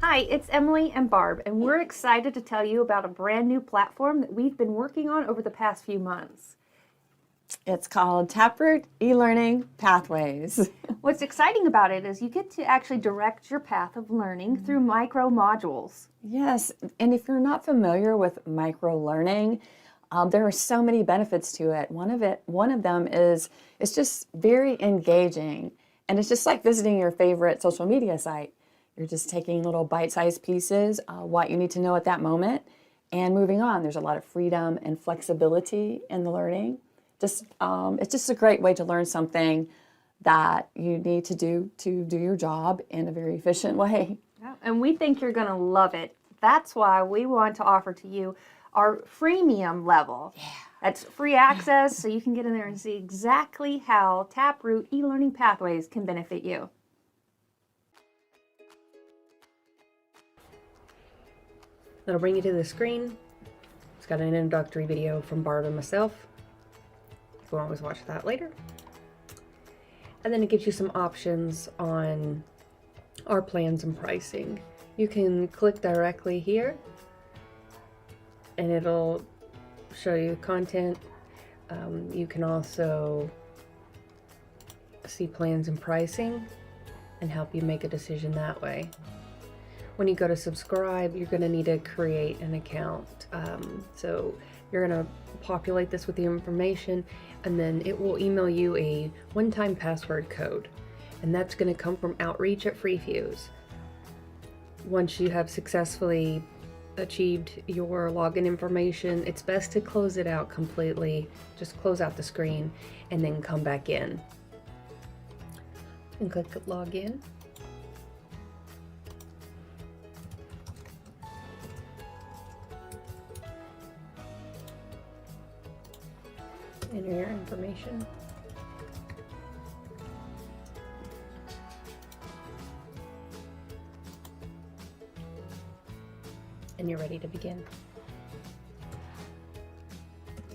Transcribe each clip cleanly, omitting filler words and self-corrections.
Hi, it's Emily and Barb, and we're excited to tell you about a brand new platform that we've been working on over the past few months. It's called TapRooT eLearning Pathways. What's exciting about it is you get to actually direct your path of learning through micro modules. Yes, and if you're not familiar with micro learning, there are so many benefits to it. One of them is it's just very engaging, and it's just like visiting your favorite social media site. You're just taking little bite-sized pieces, what you need to know at that moment, and moving on. There's a lot of freedom and flexibility in the learning. It's just a great way to learn something that you need to do your job in a very efficient way. Yeah, and we think you're going to love it. That's why we want to offer to you our freemium level. Yeah. That's free access, so you can get in there and see exactly how TapRooT eLearning Pathways can benefit you. That'll bring you to the screen. It's got an introductory video from Barb and myself. You can always watch that later. And then it gives you some options on our plans and pricing. You can click directly here and it'll show you content. You can also see plans and pricing and help you make a decision that way. When you go to subscribe, you're going to need to create an account. So you're going to populate this with the information, and then it will email you a one-time password code, and that's going to come from Outreach at FreeFuse. Once you have successfully achieved your login information, it's best to close it out completely. Just close out the screen and then come back in. And click login. Enter your information. And you're ready to begin.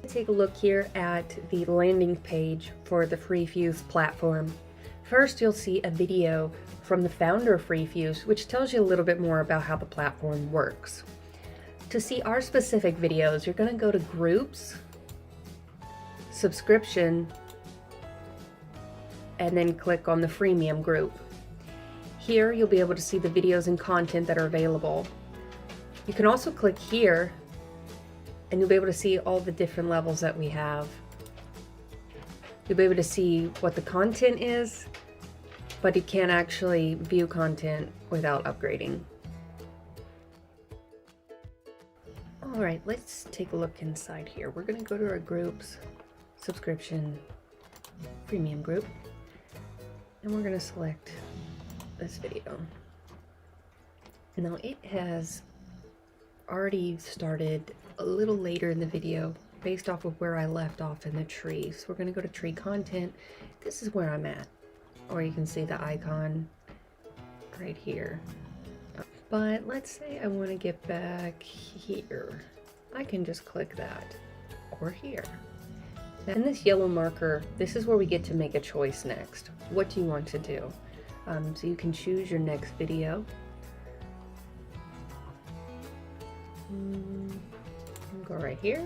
Take a look here at the landing page for the FreeFuse platform. First, you'll see a video from the founder of FreeFuse, which tells you a little bit more about how the platform works. To see our specific videos, you're going to go to Groups, Subscription, and then click on the freemium group. Here you'll be able to see the videos and content that are available. You can also click here and you'll be able to see all the different levels that we have. You'll be able to see what the content is, but you can't actually view content without upgrading. All right, let's take a look inside here. We're going to go to our groups, subscription, premium group, and we're going to select this video. Now it has already started a little later in the video based off of where I left off in the tree. So we're going to go to tree content. This is where I'm at, or you can see the icon right here. But let's say I want to get back here. I can just click that, or here. And this yellow marker, this is where we get to make a choice next. What do you want to do? So you can choose your next video. Go right here.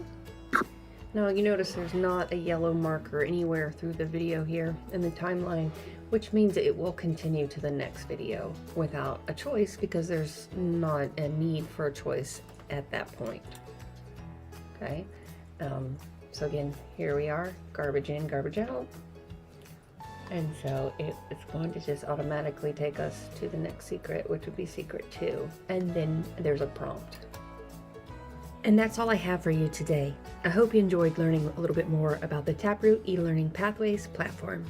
Now you notice there's not a yellow marker anywhere through the video here in the timeline, which means it will continue to the next video without a choice because there's not a need for a choice at that point. Okay. So again, here we are, garbage in, garbage out. And so it's going to just automatically take us to the next secret, which would be secret 2. And then there's a prompt. And that's all I have for you today. I hope you enjoyed learning a little bit more about the TapRooT eLearning Pathways platform.